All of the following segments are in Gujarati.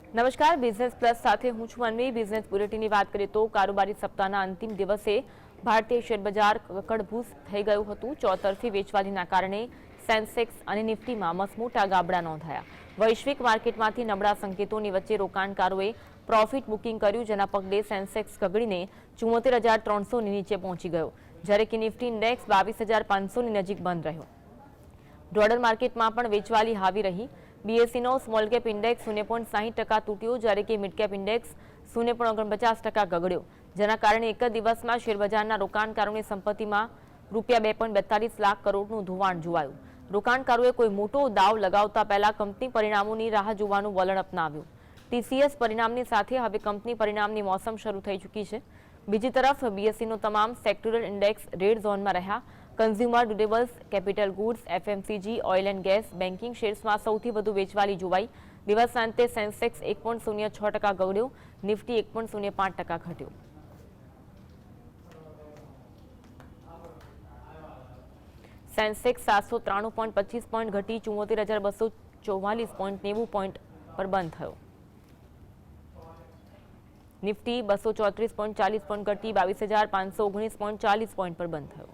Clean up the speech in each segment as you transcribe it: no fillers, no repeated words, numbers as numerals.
નમસ્કાર, બિઝનેસ પ્લસ સાથે હું છું અન્વી। બિઝનેસ બુલેટિનની વાત કરીએ તો કારોબારી સપ્તાહના અંતિમ દિવસે ભારતીય શેરબજાર કકડભૂસ થઈ ગયું હતું। ચોતરફી વેચવાલીના કારણે સેન્સેક્સ અને નિફ્ટીમાં મસમોટા ગાબડા નોંધાયા। વૈશ્વિક માર્કેટમાંથી નબળા સંકેતોની વચ્ચે રોકાણકારોએ પ્રોફિટ બુકિંગ કર્યું, જેના પગલે સેન્સેક્સ ગગડીને 74,300ની નીચે પહોંચી ગયો, જ્યારે કે નિફ્ટી ઇન્ડેક્સ 22,500ની નજીક બંધ રહ્યો। બ્રોડર માર્કેટમાં પણ વેચવાલી હાવી રહી। બીએસઈનો સ્મોલ કેપ ઇન્ડેક્સ 0.60% તૂટ્યો, જ્યારે કે મિડ કેપ ઇન્ડેક્સ 0.49% ગગડ્યો, જેના કારણે એક જ દિવસમાં શેરબજારના રોકાણકારોની સંપત્તિમાં ₹2.42 લાખ કરોડનું ધોવાણ જોવાયું। રોકાણકારોએ કોઈ મોટો દાવ લગાવતા પહેલા કંપની પરિણામોની રાહ જોવાનું વલણ અપનાવ્યું। ટીસીએસ પરિણામની સાથે હવે કંપની પરિણામની મોસમ શરૂ થઈ ચૂકી છે। બીજી તરફ બીએસઈનો તમામ સેક્ટરલ ઇન્ડેક્સ રેડ ઝોનમાં રહ્યા। Consumer durables, capital goods, FMCG, oil and gas, banking શેર્સમાં સૌથી વધુ વેચવાલી જોવાઈ। દિવસાંતે સેન્સેક્સ 1.06% ગગડ્યો, નિફ્ટી 1.05% ઘટ્યો। સેન્સેક્સ 793.25 પોઈન્ટ ઘટી 74,244.90 પોઈન્ટ પર બંધ થયો। નિફ્ટી 234.40 પોઈન્ટ ઘટી 22,519.40 પોઈન્ટ પર બંધ થયો।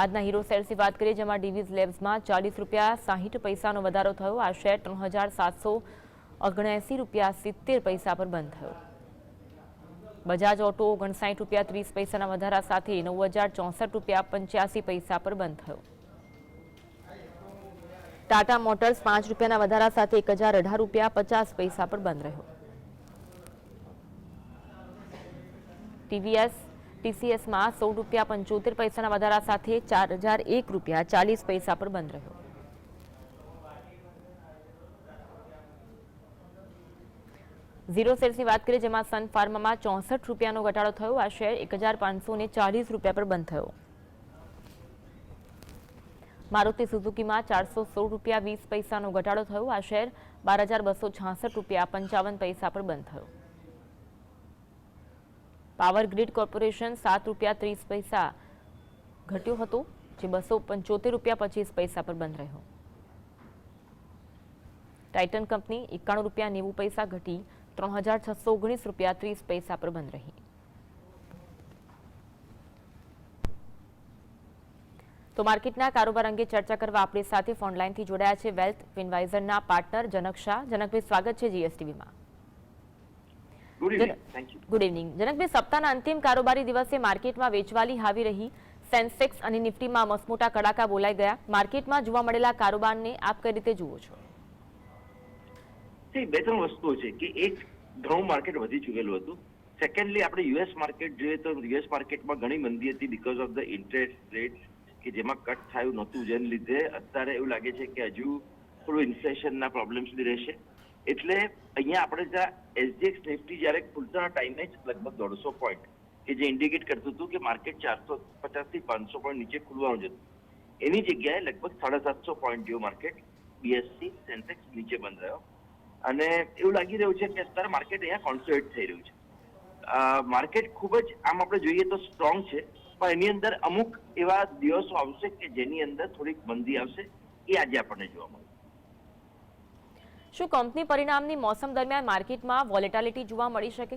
આજના હીરો શેર્સની વાત કરીએ, જેમાં ડીવીઝ લેબ્સમાં ₹40.60નો વધારો થયો। આ શેર ₹3,779.70 પર બંધ થયો। બજાજ ઓટો ₹59.30ના વધારા સાથે ₹9,064.85 પર બંધ થયો। ટાટા મોટર્સ ₹5ના વધારા સાથે ₹1,018.50 પર બંધ રહ્યો। ટીસીએસમાં ₹16.75ના વધારા સાથે ₹4,001.40 પર બંધ રહ્યો। ઝીરો શેર્સની વાત કરીએ, જેમાં સન ફાર્મામાં ₹64નો ઘટાડો થયો। આ શેર ₹1,540 પર બંધ થયો। મારુતિ સુઝુકીમાં ₹416.20નો ઘટાડો થયો। આ શેર ₹12,266.55 પર બંધ થયો। પાવર ગ્રીડ કોર્પોરેશન ₹7.30 ઘટ્યો હતો, જે ₹275.25 પર બંધ રહ્યો। ટાઇટન કંપની ₹91.90 ઘટી ₹3,619.30 પર બંધ રહી। તો માર્કેટના કારોબાર અંગે ચર્ચા કરવા આપણી સાથે ફોન લાઈનથી જોડાયા છે વેલ્થ ફિનવાઇઝરના પાર્ટનર જનક શાહ। જનકભાઈ, સ્વાગત છે જીએસટીવીમાં। ગુડ ઇવનિંગ જનકભાઈ, સપ્તાહના અંતિમ કારોબારી દિવસે માર્કેટમાં વેચવાલી હાવી રહી। સેન્સેક્સ અને નિફ્ટીમાં મસમોટા કડાકા બોલાઈ ગયા। માર્કેટમાં જોવા મળેલા કારોબારને આપ કઈ રીતે જુઓ છો? બે ત્રણ વસ્તુઓ છે કે એક, ઘણું માર્કેટ વધી ચૂકેલું હતું। સેકન્ડલી, આપણે યુએસ માર્કેટ જોઈએ તો યુએસ માર્કેટમાં ઘણી મંદી હતી because of the interest rate કે જેમાં કટ થયું નહોતું, જેને લીધે અત્યારે એવું લાગે છે કે હજુ થોડું ઇન્ફ્લેશનના પ્રોબ્લેમ્સ બી રહેશે। એટલે અહીંયા આપણે ત્યાં એસજીએક્સ નિફ્ટી જ્યારે ખુલતાના ટાઈમે જ લગભગ 150 પોઈન્ટ કે જે ઇન્ડિકેટ કરતું હતું કે માર્કેટ 450થી 500 પોઈન્ટ નીચે ખુલવાનું જ હતું, એની જગ્યાએ લગભગ 750 પોઈન્ટ જેવું માર્કેટ બીએસસી સેન્સેક્સ નીચે બંધ રહ્યો। અને એવું લાગી રહ્યું છે કે અત્યારે માર્કેટ અહીંયા કોન્સોલિડેટ થઈ રહ્યું છે। માર્કેટ ખૂબ જ આમ આપણે જોઈએ તો સ્ટ્રોંગ છે, પણ એની અંદર અમુક એવા દિવસો આવશે કે જેની અંદર થોડીક મંદી આવશે, એ આજે આપણને જોવા મળે। શું કંપની પરિણામની મોસમ દરમિયાન માર્કેટમાં વોલેટિલિટી જોવા મળી શકે?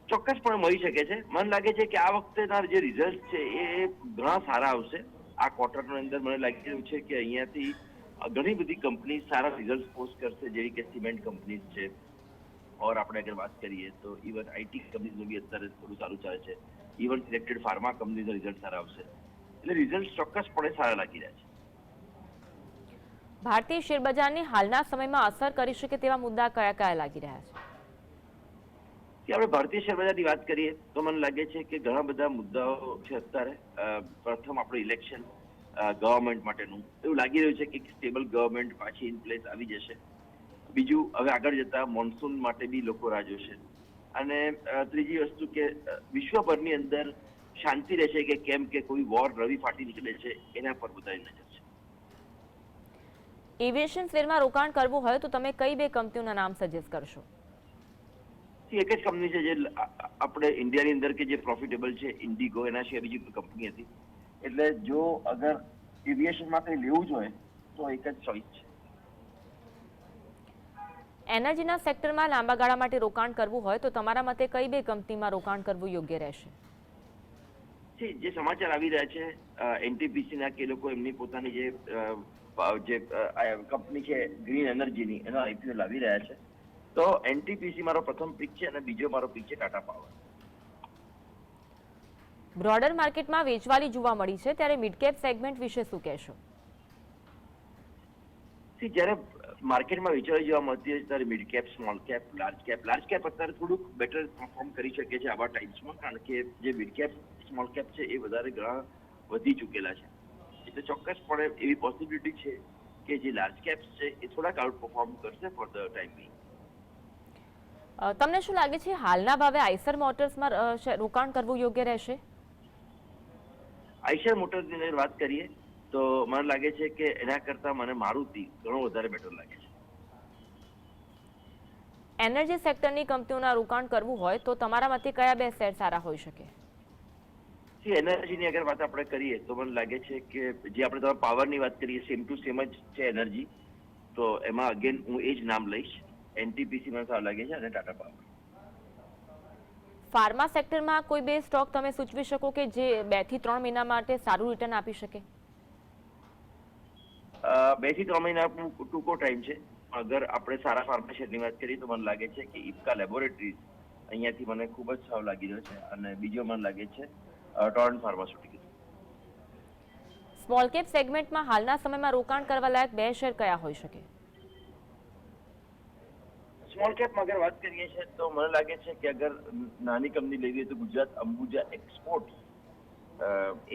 ચોક્કસપણે મળી શકે છે। મને લાગે છે કે આ વખતેના જે રિઝલ્ટ છે એ ઘણા સારા આવશે। આ ક્વાર્ટરની અંદર મને લાગી રહ્યું છે કે અહીંયાથી ઘણી બધી કંપની સારા રિઝલ્ટ પોસ્ટ કરશે, જેવી કે સિમેન્ટ કંપનીઝ છે, ઓર આપણે અગર વાત કરીએ તો ઇવન આઈટી કંપનીઝનું બી અત્યારે થોડું સારું ચાલે છે। ઇવન સિલેક્ટેડ ફાર્મા કંપનીઝના રિઝલ્ટ સારા આવશે, એટલે રિઝલ્ટ ચોક્કસપણે સારા લાગી રહ્યા છે। ભારતીય શેરબજારની હાલના સમયમાં અસર કરી શકે તેવા મુદ્દા કયા કયા લાગી રહ્યા છે? કે આપણે ભારતીય શેરબજારની વાત કરીએ તો મને લાગે છે કે ઘણા બધા મુદ્દાઓ છે અત્યારે। પ્રથમ આપણે ઇલેક્શન ગવર્મેન્ટ માટેનું એવું લાગી રહ્યું છે કે સ્ટેબલ ગવર્મેન્ટ પાછી ઇન પ્લેસ આવી જશે। બીજું, હવે આગળ જતા મોન્સૂન માટે બી લોકો રાહ જોશે। અને ત્રીજી વસ્તુ કે વિશ્વભરની અંદર શાંતિ રહેશે કે કેમ, કે કોઈ વોર નવી ફાટી નીકળે છે, એના પર બધાની નજર છે। એવિએશન શેરમાં રોકાણ કરવું હોય તો તમે કઈ બે કંપનીઓના નામ સજેસ્ટ કરશો? એક જ કંપની છે જે આપણે ઇન્ડિયાની અંદર કે જે પ્રોફિટેબલ છે, ઇન્ડિગો, એના સિવાય બીજી કોઈ કંપની હતી। એટલે જો અગર એવિએશનમાં કંઈ લેવું જ હોય તો એક જ ચોઇસ છે। એનર્જીના સેક્ટરમાં લાંબા ગાળા માટે રોકાણ કરવું હોય તો તમારા મતે કઈ બે કંપનીમાં રોકાણ કરવું યોગ્ય રહેશે? જે સમાચાર આવી રહ્યા છે એનટીપીસી ના કે લોકો એમની પોતાની જે કંપની છે ગ્રીન એનર્જીની એનો આઈપીઓ લાવી રહ્યા છે, તો એનટીપીસી મારો પ્રથમ પિક છે અને બીજો મારો પિક છે ટાટા પાવર. બ્રોડર માર્કેટમાં વેચવાલી જોવા મળી છે, ત્યારે મિડ કેપ સેગમેન્ટ વિશે શું કહેશો? જ્યારે માર્કેટમાં વેચવાલી જોવા મળતી હોય ત્યારે mid cap, small cap, large cap અત્યારે થોડુંક બેટર પરફોર્મ કરી શકે છે આવા ટાઈમ્સમાં, કારણ કે જે મિડ કેપ, સ્મોલ કેપ છે એ વધારે ઘણા વધી ચૂકેલા છે. એટલે ચોક્કસપણે એવી પોસિબિલિટી છે કે જે લાર્જ કેપ્સ છે એ થોડાક આઉટ પરફોર્મ કરશે ફોર ધ ટાઈમ બિંગ. તમને શું લાગે છે હાલના ભાવે આઈસર મોટર્સમાં રોકાણ કરવું યોગ્ય રહેશે? આઈશર મોટર્સની વાત કરીએ તો મને લાગે છે કે એના કરતા મને મારુતિ ઘણો વધારે બેટર લાગે છે. એનર્જી સેક્ટરની કંપનીઓના રોકાણ કરવું હોય તો તમારા મતે કયા બે શેર સારા હોઈ શકે? એનર્જીની અગર વાત આપણે કરીએ તો મને લાગે છે કે જે આપણે તમે પાવરની વાત કરીએ સેમ ટુ સેમ જ છે એનર્જી, તો એમાં અગેન હું એ જ નામ લઈશ. એનટીપીસી મને સારું લાગે છે અને ટાટા પાવર. ફાર્મા સેક્ટરમાં કોઈ બે સ્ટોક તમે સૂચવી શકો કે જે 2 થી 3 મહિના માટે સારું રિટર્ન આપી શકે? 2 થી 3 મહિના ટૂંકો ટાઈમ છે. અગર આપણે સારા ફાર્મા શેરની વાત કરીએ તો મને લાગે છે કે ઇપ્કા લેબોરેટરીઝ અહીંયાથી મને ખૂબ જ સારું લાગી રહ્યો છે, અને બીજો મને લાગે છે ટોરન્ટ ફાર્માસ્યુટિકલ. સ્મોલ કેપ સેગમેન્ટમાં હાલના સમયમાં રોકાણ કરવા લાયક બે શેર કયા હોઈ શકે? સ્મોલ કેપમાં અગર વાત કરીએ છીએ તો મને લાગે છે કે અગર નાની કંપની લેવી હોય તો ગુજરાત અંબુજા એક્સપોર્ટ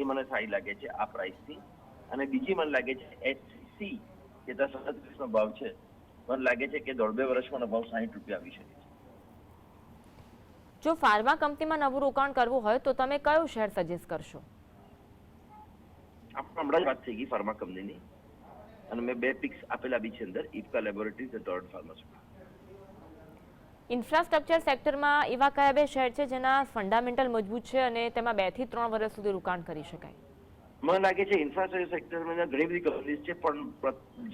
એ મને સારી લાગે છે આ પ્રાઇસથી, અને બીજી મને લાગે છે એચસી કે 37નો ભાવ છે, મને લાગે છે કે 1.5-2 વર્ષમાં ભાવ 60 રૂપિયા આવી શકે છે. જો ફાર્મા કંપનીમાં નવું રોકાણ કરવું હોય તો તમે કયો શેર સજેસ્ટ કરશો? આપણે હમણાં જ વાત થઈ ગઈ ફાર્મા કંપનીની, અને મેં 2 પિક્સ આપેલા બી છે અંદર, ઇપ્કા લેબોરેટરીઝ અને ટોરન્ટ ફાર્માસ્યુટિકલ. ઇન્ફ્રાસ્ટ્રક્ચર સેક્ટરમાં એવા કયા બે શેર છે જેના ફંડામેન્ટલ મજબૂત છે અને તેમાં 2 થી 3 વર્ષ સુધી રોકાણ કરી શકાય? મને લાગે છે ઇન્ફ્રાસ્ટ્રક્ચર સેક્ટરમાં ઘણી બધી કંપનીઝ છે, પણ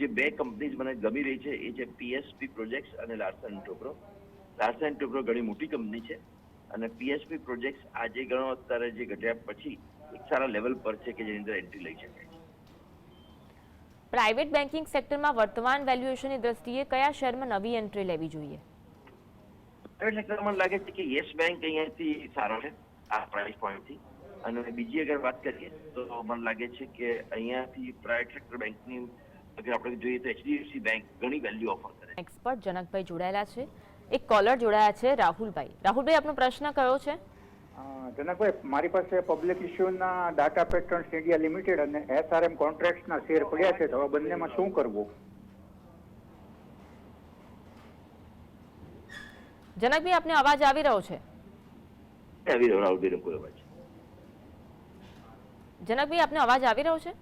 જે 2 કંપનીઝ મને ગમી રહી છે એ છે પીએસપી પ્રોજેક્ટ્સ અને Larsen and Toubro. Larsen and Toubro ઘણી મોટી કંપની છે, અને પીએસપી પ્રોજેક્ટ્સ આજે ઘણો અત્યારે જે ઘટ્યા પછી એક સારા લેવલ પર છે કે જેની અંદર એન્ટ્રી લઈ શકાય છે. પ્રાઇવેટ બેન્કિંગ સેક્ટરમાં વર્તમાન વેલ્યુએશનની દ્રષ્ટિએ કયા શેરમાં નવી એન્ટ્રી લેવી જોઈએ? પ્રાઇવેટ સેક્ટરમાં મને લાગે છે કે યસ બેંક અહીંયાથી સારો છે આ પ્રાઇસ પોઈન્ટથી, અને બીજી અગર વાત કરીએ તો મને લાગે છે કે અહીંયાથી પ્રાઇવેટ સેક્ટર બેંકની અગર આપણે જોઈએ તો એચડીએફસી બેંક ઘણી વેલ્યુ ઓફર કરે. એક્સપર્ટ જનકભાઈ જોડાયેલા છે, એક કોલર જોડાયા છે રાહુલભાઈ. રાહુલભાઈ, આપનો પ્રશ્ન કયો છે? જનકભાઈ, મારી પાસે પબ્લિક ઇસ્યુના ડાટા પેટર્ન્સ ઇન્ડિયા લિમિટેડ અને એસઆરએમ કોન્ટ્રાક્ટ્સના શેર પડ્યા છે, તો હવે બંનેમાં શું કરવું? જનકભાઈ, આપને અવાજ આવી રહ્યો છે? આવી રહ્યો રાહુલભાઈનો કોઈ અવાજ? જનકભાઈ, આપને અવાજ આવી રહ્યો છે?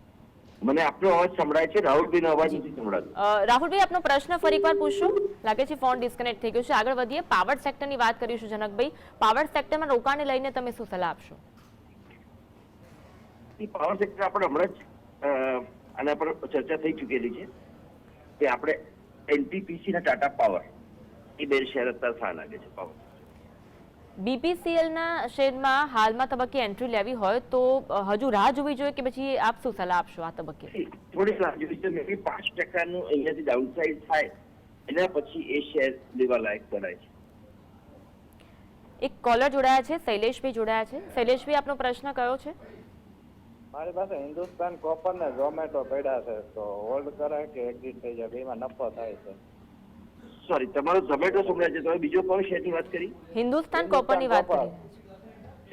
મને આપનો અવાજ સંભળાય છે, રાહુલભાઈનો અવાજ નથી સંભળાતો. રાહુલભાઈ, આપનો પ્રશ્ન ફરી એકવાર પૂછશો? લાગે છે ફોન ડિસ્કનેક્ટ થઈ ગયો છે. આગળ વધીએ, પાવર સેક્ટરની વાત કરીશું. જનકભાઈ, પાવર સેક્ટરમાં રોકાણને લઈને તમે શું સલાહ આપશો? પાવર સેક્ટર આપણે હમણાં જ આના પર ચર્ચા થઈ ચૂકેલી છે કે આપણે એનટીપીસી અને ટાટા પાવર એ બે શેર અત્યારે સારા લાગે છે. પાવર બીપીસીએલના શેરમાં હાલમાં તબક્કે એન્ટ્રી લેવી હોય તો હજુ રાહ જોવી જોઈએ કે પછી આપ શું સલાહ આપશો આ તબક્કે? થોડી રાહ જોવી છે. મે 5%નું અહીંયાથી ડાઉનસાઇડ થાય એના પછી એ શેર લેવા લાયક ગણાય છે. એક કોલર જોડાયા છે, શૈલેષભાઈ જોડાયા છે. શૈલેષભાઈ, આપનો પ્રશ્ન કયો છે? મારી પાસે હિન્દુસ્તાન કોપર ને ઝોમેટો પડ્યા છે, તો હોલ્ડ કરાય કે એક્ઝિટ થઈ જાય? એમાં નફો થાય છે. સોરી, તમારો ઝોમેટો સંભળાય છે. તમે બીજો કયો શેરની વાત કરી? હિન્દુસ્તાન કોપરની વાત કરી.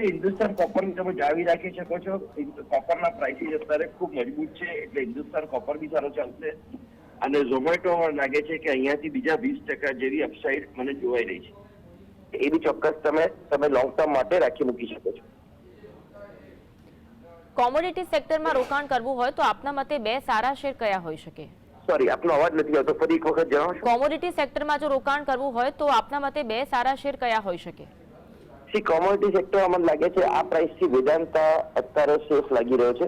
હિન્દુસ્તાન કોપરની તમે જાળવી રાખી શકો છો. કોપરના પ્રાઇસીસ અત્યારે ખૂબ મજબૂત છે, એટલે હિન્દુસ્તાન કોપર બી સારો ચાલશે. અને ઝોમેટો લાગે છે કે અહીંયાથી બીજા 20% જેવી અપસાઇડ મને જોવાઈ રહી છે. એ બી ચોક્કસ તમે લોંગ ટર્મ માટે રાખી મૂકી શકો છો. કોમોડિટી સેક્ટરમાં રોકાણ કરવું હોય તો આપના મતે બે સારા શેર કયા હોઈ શકે? સોરી, આપનો અવાજ નથી આવતો, ફરી એક વખત જણાવશો? કોમોડિટી સેક્ટરમાં જો રોકાણ કરવું હોય તો આપના મતે બે સારા શેર કયા હોઈ શકે? કોમોડિટી સેક્ટરમાં મને લાગે છે આ પ્રાઇસથી વેદાંતા અત્યારે સેફ લાગી રહ્યો છે,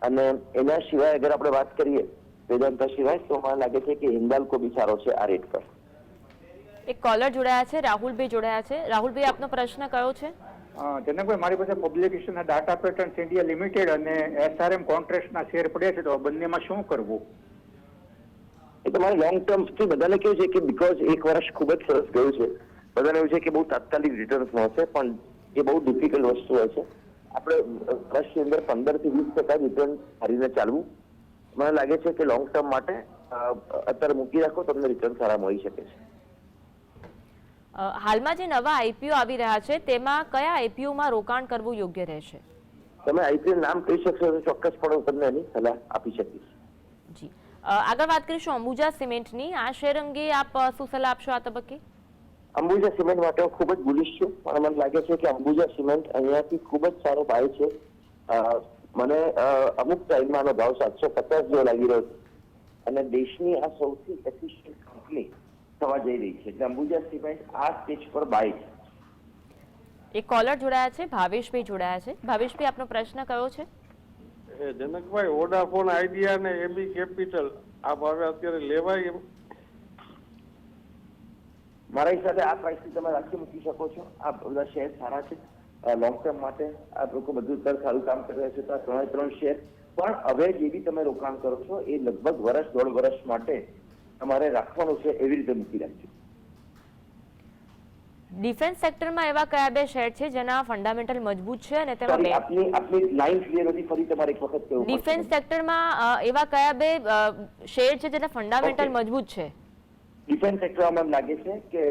અને એના સિવાય અગર આપણે વાત કરીએ વેદાંતા સિવાય તો મને લાગે છે કે હિન્દાલ્કો બી સારો છે આ રેટ પર. એક કોલર જોડાયા છે, રાહુલભાઈ જોડાયા છે. રાહુલભાઈ, આપનો પ્રશ્ન કયો છે? જનકભાઈ, મારી પાસે પબ્લિકેશનના ડાટા પેટર્ન્સ ઇન્ડિયા લિમિટેડ અને SRM કોન્ટ્રાક્ટના શેર પડ્યા છે, તો આ બંનેમાં શું કરવું? એ તમારે લોંગ ટર્મ થી બધાને કેવું છે કે બીકોઝ એક વર્ષ ખૂબ જ સરસ ગયું છે, બધાને એવું છે કે બહુ તાત્કાલિક રિટર્ન્સ મળશે, પણ એ બહુ ડિફિકલ્ટ વસ્તુ હોય છે. આપણે વર્ષની અંદર 15 થી 20% રિટર્ન હારીને ચાલવું. મને લાગે છે કે લોંગ ટર્મ માટે અત્યારે મૂકી રાખો, તમને રિટર્ન સારા મળી શકે છે. હાલમાં જે નવા આઈપીઓ આવી રહ્યા છે તેમાં કયા આઈપીઓમાં રોકાણ કરવું યોગ્ય રહેશે? તમે આઈપીએલ નામ કહી શકશો તો ચોક્કસપણે હું તમને એની સલાહ આપી શકીશ. જી, આગળ વાત કરીશું અંબુજા સિમેન્ટની. આ શેર અંગે આપ શું સલાહ આપશો આ તબક્કે? અંબુજા સિમેન્ટ માટે હું ખૂબ જ બુલિશ છું, પણ મને લાગે છે કે અંબુજા સિમેન્ટ અહીંયાથી ખૂબ જ સારો બાય છે. મને અમુક ટાઈમમાં આનો ભાવ 750 જેવો લાગી રહ્યો છે, અને દેશની આ સૌથી એફિશિયન્ટ કંપની થવા જઈ રહી છે, એટલે અંબુજા સિમેન્ટ આ સ્ટેજ પર બાય છે. એક કોલર જોડાયા છે, ભાવેશભાઈ જોડાયા છે. ભાવેશભાઈ, આપનો પ્રશ્ન કયો છે? જનકભાઈ, વોડાફોન આઈડિયા અને એબી કેપિટલ આ ભાવે અત્યારે લેવાય એમ? મારા હિસાબે આ પ્રાઇસથી તમે રાખી મૂકી શકો છો. આ બધા શેર સારા છે લોંગ ટર્મ માટે. આ લોકો બધું અત્યારે સારું કામ કરી રહ્યા છે, તો આ ત્રણ શેર પણ હવે જે બી તમે રોકાણ કરો છો એ લગભગ વર્ષ 1.5 વર્ષ માટે તમારે રાખવાનું છે, એવી રીતે મૂકી રાખજો. ડિફેન્સ સેક્ટરમાં એવા કયા બે શેર છે જેના ફંડામેન્ટલ મજબૂત છે અને તેમાં આપની લાઈન ક્લિયર હતી, ફરી તમારે એક વખત કહેવું. ડિફેન્સ સેક્ટરમાં એવા કયા બે શેર છે જેના ફંડામેન્ટલ મજબૂત છે? ડિફેન્સ સેક્ટરમાં મને લાગે છે કે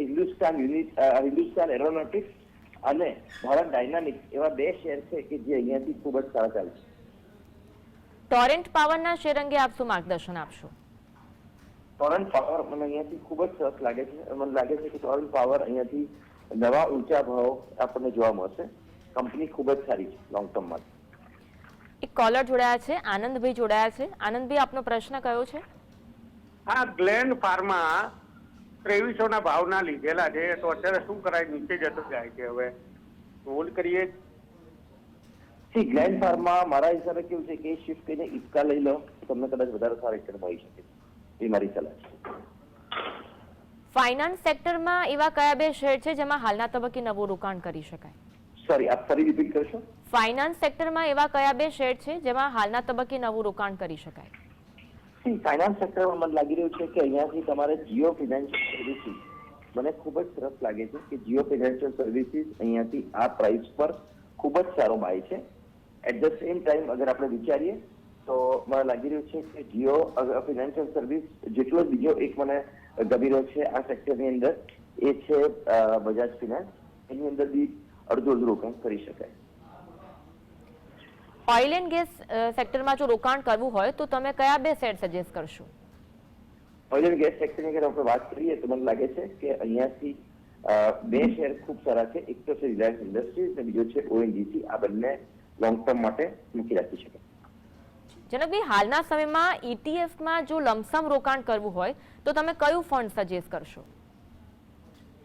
હિન્દુસ્તાન એરોનોટિક્સ અને ભારત ડાયનામિક્સ એવા બે શેર છે કે જે અહીંયાથી ખૂબ જ સારા ચાલે છે. ટોરેન્ટ પાવરના શેર અંગે આપ શું માર્ગદર્શન આપશો? ટોરન્ટ પાવર મને અહીંયાથી ખૂબ જ સરસ લાગે છે. મને લાગે છે કે ટોરન્ટ પાવર અહીંયાથી નવા ઊંચા ભાવ આપણને જોવા મળશે. કંપની ખૂબ જ સારી છે લોંગ ટર્મ માટે. એક કોલર જોડાયા છે, આનંદભાઈ જોડાયા છે. આનંદભાઈ, આપનો પ્રશ્ન કયો છે? હા, ગ્લેન્ડ ફાર્મા 2300 ના ભાવના લીધેલા છે, તો અત્યારે શું કરાય? નીચે જતો જાય છે, હવે હોલ્ડ કરીએ? ગ્લેન્ડ ફાર્મા મારા હિસાબે કેવું છે કે શિફ્ટ કરીને ઇફકા લઈ લો, તમને કદાચ વધારે સારા રિટર્ન મળી શકે. એ મારી સલાહ છે. ફાઇનાન્સ સેક્ટરમાં એવા કયા બે શેર છે જેમાં હાલના તબક્કે નવું રોકાણ કરી શકાય? સોરી, આપ ફરી રિપીટ કરશો? ફાઇનાન્સ સેક્ટરમાં એવા કયા બે શેર છે જેમાં હાલના તબક્કે નવું રોકાણ કરી શકાય? ફાઇનાન્સ સેક્ટરમાં મને લાગી રહ્યું છે કે અહીંયાથી તમારે જીઓ ફિનાન્શિયલ સર્વિસીસ મને ખૂબ જ સરસ લાગે છે કે જીઓ ફિનાન્શિયલ સર્વિસીસ અહીંયાથી આ પ્રાઇસ પર ખૂબ જ સારો બાય છે. એટ ધ સેમ ટાઈમ અગર આપણે વિચારીએ તો મને લાગી રહ્યું છે કે જીઓ ફિનાન્શિયલ સર્વિસ જેટલો બીજો એક મને ગમી રહ્યો છે આ સેક્ટરની અંદર એ છે બજાજ ફિનાન્સ. એની અંદર બી અડધું રોકાણ કરી શકાય. ઓઇલ એન્ડ ગેસ સેક્ટરમાં જો રોકાણ કરવું હોય તો તમે કયા બે શેર સજેસ્ટ કરશો? ઓઇલ એન્ડ ગેસ સેક્ટરની અગર આપણે વાત કરીએ તો મને લાગે છે કે અહીંયાથી બે શેર ખૂબ સારા છે. એક તો છે રિલાયન્સ ઇન્ડસ્ટ્રીઝ અને બીજો છે ONGC. આ બંને લોંગ ટર્મ માટે મૂકી રાખી શકાય. જનકભાઈ, હાલના સમયમાં ETFમાં જો લમસમ રોકાણ કરવું હોય તો તમે કયું ફંડ સજેસ્ટ કરશો?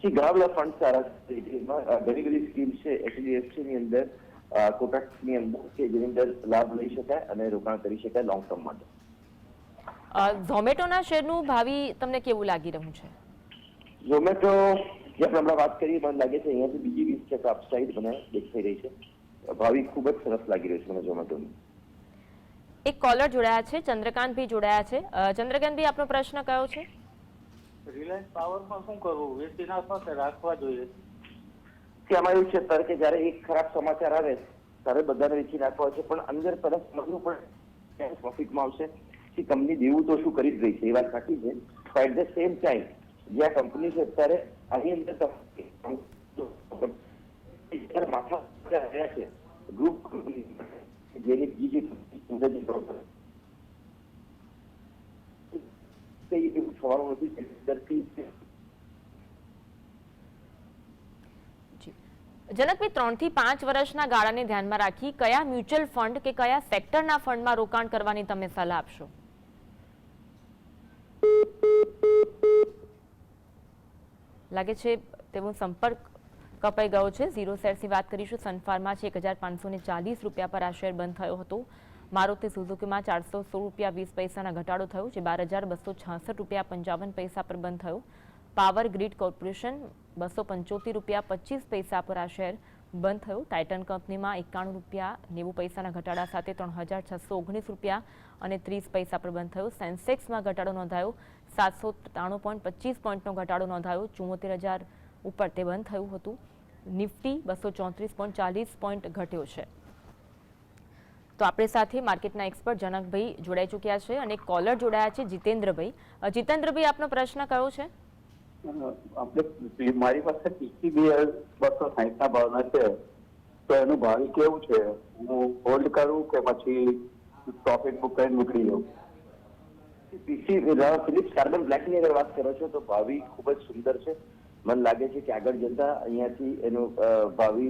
ઘણા બધા ફંડ સારા છે. ઘણી બધી સ્કીમ છે HDFC ની અંદર, કોટકની અંદર કે જેની અંદર લાભ લઈ શકાય અને રોકાણ કરી શકાય લોંગ ટર્મ માટે. ઝોમેટોના શેરનું ભાવિ તમને કેવું લાગી રહ્યું છે? ઝોમેટો જે આપણે હમણાં વાત કરી, મને લાગે છે અહીંયાથી બીજી 20% અપસાઇડ મને દેખાઈ રહી છે. ભાવિ ખૂબ જ સરસ લાગી રહ્યું છે મને ઝોમેટોનું. એક કોલર જોડાયા છે, ચંદ્રકાંતભાઈ જોડાયા છે. ચંદ્રકાંતભાઈ, આપનો પ્રશ્ન કયો છે? રિલાયન્સ પાવરમાં શું કરવું? વેચી નાખવા કે રાખવા જોઈએ? આમાં એવું છે અત્યારે કે જયારે એક ખરાબ સમાચાર આવે ત્યારે બધાને વેચી નાખવા છે, પણ અંદર તરફ સમજવું પડે પ્રોફિટમાં આવશે. કંપની દેવું તો શું કરી જ રહી છે, એ વાત સાચી છે. એટ ધ સેમ ટાઈમ જે આ કંપની છે અત્યારે આની અંદર માથા રહ્યા છે ગ્રુપ કંપની જેની બીજી એવું થવાનું નથી. જનકભાઈ, 3 થી 5 વર્ષના ગાળાને ધ્યાનમાં રાખી કયા મ્યુચ્યુઅલ ફંડ કે કયા સેક્ટરના ફંડમાં રોકાણ કરવાની તમે સલાહ આપશો? લાગે છે તેનો સંપર્ક કપાઈ ગયો છે. ઝીરો શેરથી વાત કરીશું. સનફાર્મા છે 1540 રૂપિયા પર આ શેર બંધ થયો હતો. મારુતિ સુઝુકીમાં 416 રૂપિયા 20 પૈસાના ઘટાડો થયો, જે 12,266 રૂપિયા 55 પૈસા પર બંધ થયો. પાવર ગ્રીડ કોર્પોરેશન ₹275.25 પર આ શેર બંધ થયો. ટાઇટન કંપનીમાં ₹91.90 ઘટાડા સાથે ₹3,619.30 પર બંધ થયો. સેન્સેક્સમાં ઘટાડો નોંધાયો, 793.25 પોઈન્ટનો ઘટાડો નોંધાયો, 74,000 ઉપર તે બંધ થયું હતું. નિફ્ટી 234.40 પોઈન્ટ ઘટ્યો છે. તો આપણી સાથે માર્કેટના એક્સપર્ટ જનકભાઈ જોડાઈ ચૂક્યા છે અને કોલર જોડાયા છે જીતેન્દ્રભાઈ. જીતેન્દ્રભાઈ, આપનો પ્રશ્ન કયો છે? આપણે મારી પાસે પીસીબીએલ 260 ભાવના છે, તો એનું ભાવ કેવું છે? હું હોલ્ડ કરું કે પછી પ્રોફિટ બુક કરીને નીકળી જાઉં? ફિલિપ્સ કાર્બન બ્લેક ની અગર વાત કરો છો તો ભાવિ ખૂબ જ સુંદર છે. મને લાગે છે કે આગળ જતા અહીંયાથી એનું ભાવિ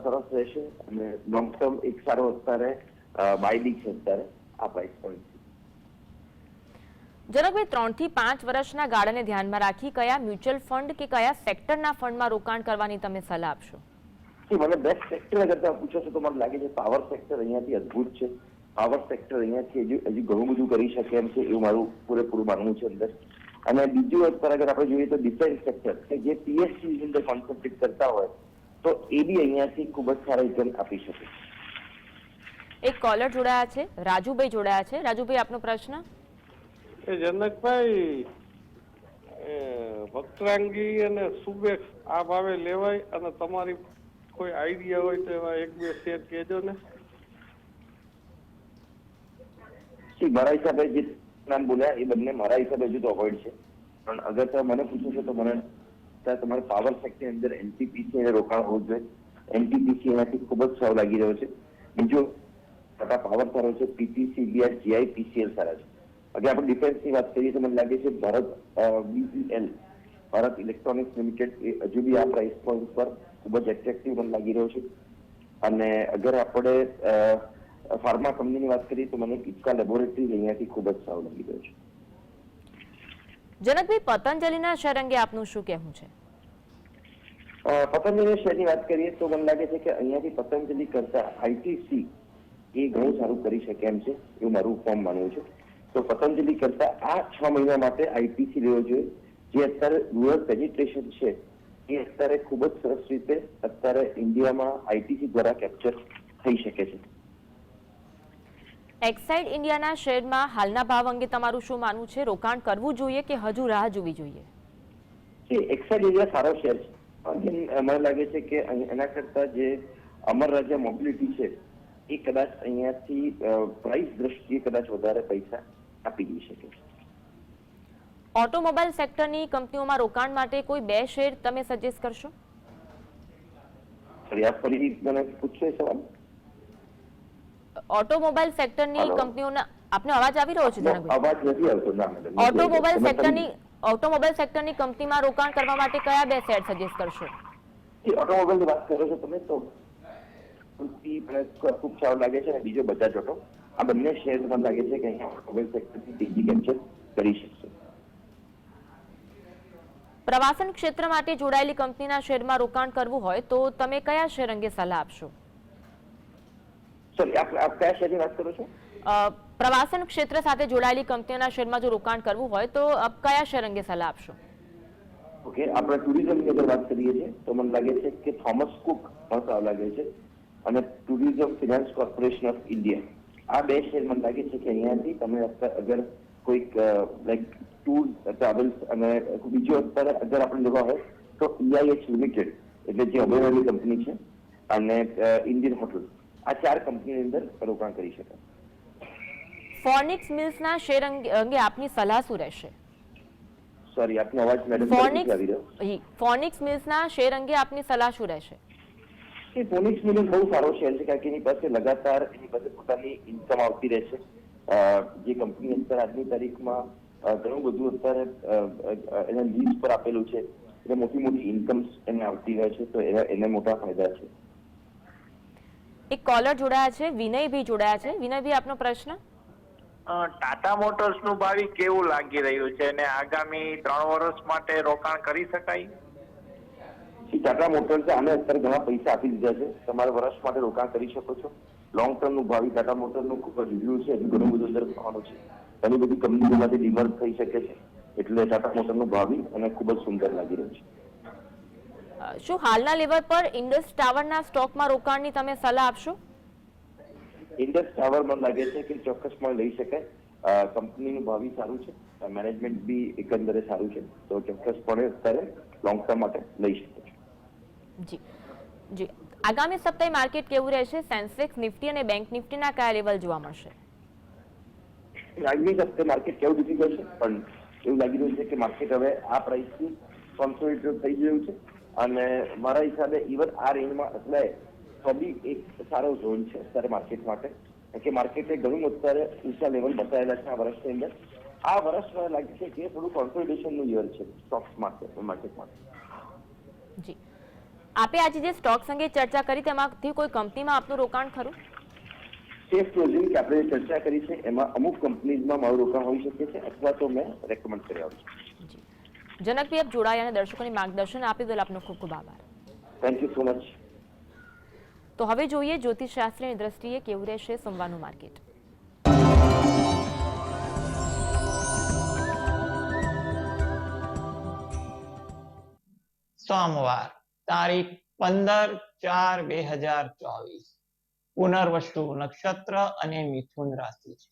સરસ રહેશે અને લોંગ ટર્મ એક સારો અત્યારે બાયડિંગ છે અત્યારે આ પ્રાઇસ પોઈન્ટ. જનકભાઈ, 3 થી 5 વર્ષના ગાળાને ધ્યાનમાં રાખી કયા મ્યુચ્યુઅલ ફંડ કે કયા સેક્ટરના ફંડમાં રોકાણ કરવાની તમે સલાહ આપશો? મને બેસ્ટ સેક્ટર અગર તમે પૂછો છો તો મને લાગે છે પાવર સેક્ટર અહીંયાથી અદભુત છે. પાવર સેક્ટર અહીંયાથી હજુ ઘણું બધું કરી શકે એમ છે એવું મારું પૂરેપૂરું માનવું છે અંદર. અને બીજું અત્યારે અગર આપણે જોઈએ તો ડિફેન્સ સેક્ટર કે જે પીએસયુ ની અંદર કોન્સન્ટ્રેટ કરતા હોય તો એ બી અહીંયાથી ખૂબ જ સારા રિટર્ન આપી શકે. એક કોલર જોડાયા છે, રાજુભાઈ જોડાયા છે. રાજુભાઈ, આપનો પ્રશ્ન? જનકભાઈ, વક્રાંગી અને સુબેક્સ આ ભાવે લેવાય? અને તમારી કોઈ આઈડિયા હોય તો એવા 1-2 શેર કહેજો ને. મારા હિસાબે જે નામ બોલ્યા એ બંને મારા હિસાબે હજુ તો અવોઇડ છે. પણ અગર તમે મને પૂછો છો તો મને તમારે પાવર સેક્ટરની અંદર એનટીપીસી રોકાણ હોવું જોઈએ. એનટીપીસી એનાથી ખૂબ જ સારો લાગી રહ્યો છે. બીજો ટાટા પાવર સારો છે, પીપીસીબીઆર, જીઆઈપીસીએલ સારા છે. અગર આપણે ડિફેન્સની વાત કરીએ તો મને લાગે છે Bharat BEL, Bharat electronics limited એ હજુ બી આ પ્રાઇસ પોઈન્ટ પર ખૂબ જ એટ્રેક્ટિવ મને લાગી રહ્યો છે. અને અગર આપણે ફાર્મા કંપનીની વાત કરીએ તો મને ઇફકા લેબોરેટરી અહીંયાથી ખૂબ જ સારું લાગી રહ્યો છે. જનકભાઈ, પતંજલિના શેર અંગે આપનું શું કહેવું છે? પતંજલિ શેરની વાત કરીએ તો મને લાગે છે કે અહીંયાથી પતંજલિ કરતા આઈટીસી એ ઘણું સારું કરી શકે એમ છે એવું મારું ફોર્મ માનવું છે. તો પતંજલિ કરતા આ 6 મહિના માટે આઈટીસી લેવો જોઈએ. જે અત્યારે રૂરલ પેનિટ્રેશન છે એ અત્યારે ખૂબ જ સરસ રીતે અત્યારે ઇન્ડિયામાં આઈટીસી દ્વારા કેપ્ચર થઈ શકે છે. એક્સાઇડ ઇન્ડિયાના શેરમાં હાલના ભાવ અંગે તમારું શું માનવું છે? રોકાણ કરવું જોઈએ કે હજુ રાહ જોવી જોઈએ? એક્સાઇડ ઇન્ડિયા સારો શેર છે. મને લાગે છે કે એના કરતા જે અમર રાજા મોબિલિટી છે એ કદાચ અહીંયાથી પ્રાઇસ દ્રષ્ટિએ કદાચ વધારે પૈસા આપી દઈ શકે છે. ઓટોમોબાઈલ સેક્ટરની કંપનીઓમાં રોકાણ માટે કોઈ 2 શેર તમે સજેસ્ટ કરશો? ફરી મને પૂછશો સવાલ? ઓટોમોબાઈલ સેક્ટરની કંપનીઓના આપનો અવાજ આવી રહ્યો છે જનકભાઈ? અવાજ નથી આવતો. ના, ઓટોમોબાઈલ સેક્ટરની કંપનીમાં રોકાણ કરવા માટે કયા 2 શેર સજેસ્ટ કરશો? ઓટોમોબાઈલની વાત કરો છો તમે તો ખૂબ સારું લાગે છે અને બીજો બજાજ ઓટો, આ બંને શેર મને લાગે છે કે અહીંયા ઓટોમોબાઈલ સેક્ટરથી તેજી કેપ્ચર કરી શકશે. પ્રવાસન ક્ષેત્ર માટે જોડાયેલી કંપનીના શેરમાં રોકાણ કરવું હોય તો તમે કયા શેર અંગે સલાહ આપશો? સોરી, આપ કયા શેરની વાત કરો છો? પ્રવાસન ક્ષેત્ર સાથે જોડાયેલી કંપનીના શેરમાં જો રોકાણ કરવું હોય તો આપ કયા શેર અંગે સલાહ આપશો? ઓકે, આપણે ટુરિઝમની અગર વાત કરીએ છીએ તો મને લાગે છે કે થોમસ કુક મને સારું લાગે છે અને tourism finance corporation of India, આ 2 શેર મને લાગે છે કે અહીંયાથી તમે અગર કોઈક લાઈક ટૂર ટ્રાવેલ્સ અને બીજો અત્યારે અગર આપણે લેવા હોય તો EIH લિમિટેડ એટલે જે અભયવાળી કંપની છે અને ઇન્ડિયન હોટલ, આ 4 કંપનીની અંદર રોકાણ કરી શકાય. ફોર્નિક્સ મિલ્સના શેર અંગે આપની સલાહ શું રહેશે? સોરી, આપનો અવાજ મેડમ નથી આવી રહ્યો. ફોર્નિક્સ મિલ્સના શેર અંગે આપની સલાહ શું રહેશે? ફોર્નિક્સ મિલ બહુ સારો શેર છે કારણ કે એની પાસે લગાતાર એની પાસે પોતાની ઇન્કમ આવતી રહે છે. જે કંપની અત્યારે આજની તારીખમાં ઘણું બધું અત્યારે એના લીઝ પર આપેલું છે એટલે મોટી મોટી ઇન્કમ્સ એને આવતી હોય છે તો એને મોટા ફાયદા છે. એક કોલર જોડાયા છે, વિનયભાઈ જોડાયા છે. વિનયભાઈ, આપનો પ્રશ્ન? ટાટા મોટર્સ નું ભાવિ કેવું લાગી રહ્યું છે અને આગામી 3 વર્ષ માટે રોકાણ કરી શકાય? ટાટા મોટર્સે આને અત્યારે ઘણા પૈસા આપી દીધા છે, તમારે વર્ષ માટે રોકાણ કરી શકો છો. લોંગ ટર્મ નું ભાવિ ટાટા મોટરનું ખૂબ જ રિવ્યુ છે, હજુ ઘણું બધું અંદર થવાનું છે. ઘણી બધી કંપનીઓમાંથી ડિમર્જ થઈ શકે છે એટલે ટાટા મોટરનું ભાવિ અને ખૂબ જ સુંદર લાગી રહ્યું છે. શું હાલના લેવલ પર ઇન્ડસ ટાવરના સ્ટોકમાં રોકાણની તમે સલાહ આપશો? ઇન્ડસ ટાવર મને લાગે છે કે ચોક્કસપણે લઈ શકાય. કંપનીનું ભાવિ સારું છે, મેનેજમેન્ટ બી એકંદરે સારું છે, તો ચોક્કસપણે અત્યારે લોંગ ટર્મ માટે લઈ શકે છે. જી જી, આગામી સપ્તાહે માર્કેટ કેવું રહેશે? સેન્સેક્સ, નિફ્ટી અને બેંક નિફ્ટીના કયા લેવલ જોવા મળશે? આગામી સપ્તાહે માર્કેટ કેવું ડિફિકલ્ટ છે, પણ એવું લાગી રહ્યું છે કે માર્કેટ હવે આ પ્રાઇસથી કોન્સોલિડેટ થઈ ગયું છે અને મારા હિસાબે ઇવન આ રેન્જમાં અથડાય તો બી એક સારો ઝોન છે અત્યારે માર્કેટ માટે, કે માર્કેટે ઘણું અત્યારે ઊંચા લેવલ બતાવેલા છે આ વર્ષની અંદર. આ વર્ષ મને લાગે છે કે થોડું કોન્સોલિડેશનનું યર છે સ્ટોક્સ માર્કેટમાં. જી, આપે આજે જે સ્ટોક્સ અંગે ચર્ચા કરી તેમાંથી કોઈ કંપનીમાં આપનું રોકાણ ખરું? સેફ ક્લોઝિંગ કે આપણે જે ચર્ચા કરી છે એમાં અમુક કંપનીઝમાં મારું રોકાણ હોઈ શકે છે અથવા તો મેં રેકમેન્ડ કર્યા છે. જી, જનકભાઈ આપ જોડાયા અને દર્શકોને માર્ગદર્શન આપી બદલ આપનો ખૂબ ખૂબ આભાર. Thank you so much. તો હવે જોઈએ જ્યોતિષશાસ્ત્રીની દ્રષ્ટિએ કેવું રહેશે સોમવારનું માર્કેટ. સોમવાર તારીખ 15/4/2024 પુનર્વસુ નક્ષત્ર અને મિથુન રાશિ છે.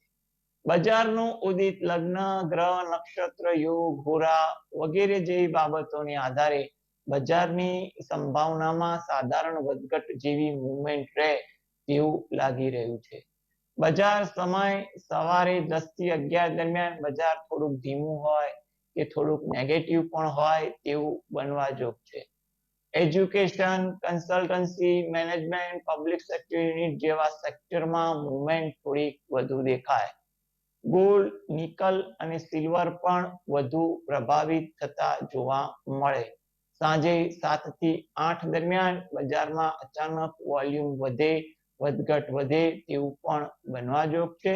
બજારનું ઉદિત લગ્ન, ગ્રહ, નક્ષત્ર, યોગ, હોરા વગેરે જેવી બાબતોને આધારે બજારની સંભાવનામાં સાધારણ વધઘટ જેવી મૂવમેન્ટ રહે તેવું લાગી રહ્યું છે. બજાર સમય સવારે 10 થી 11 દરમિયાન બજાર થોડુંક ધીમું હોય કે થોડુંક નેગેટિવ પણ હોય તેવું બનવા જોગ છે. Education, consultancy, management, public sector unit જેવા સેક્ટરમાં મૂવમેન્ટ થોડીક વધુ દેખાય. ગોલ્ડ, નિકલ અને સિલ્વર પણ વધુ પ્રભાવિત થતા જોવા મળે. સાંજે 7 થી 8 દરમિયાન બજારમાં અચાનક વોલ્યુમ વધે, વધઘટ વધે તેવું પણ બનવા જોગ છે.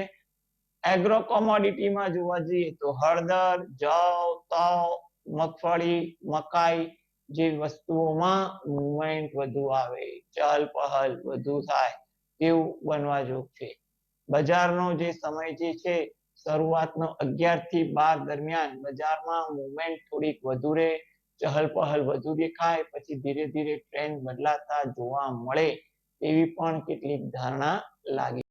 એગ્રો કોમોડિટીમાં જોવા જઈએ તો હળદર, જવ, તવ, મગફળી, મકાઈ જેવી વસ્તુઓમાં મૂવમેન્ટ વધુ આવે, ચહલ પહલ વધુ થાય તેવું બનવા જોગ છે. બજારનો જે સમય જે છે શરૂઆતનો 11 થી 12 દરમિયાન બજારમાં મૂવમેન્ટ થોડીક વધુ રહે, ચહલ પહલ વધુ દેખાય, પછી ધીરે ધીરે ટ્રેન્ડ બદલાતા જોવા મળે એવી પણ કેટલીક ધારણા લાગી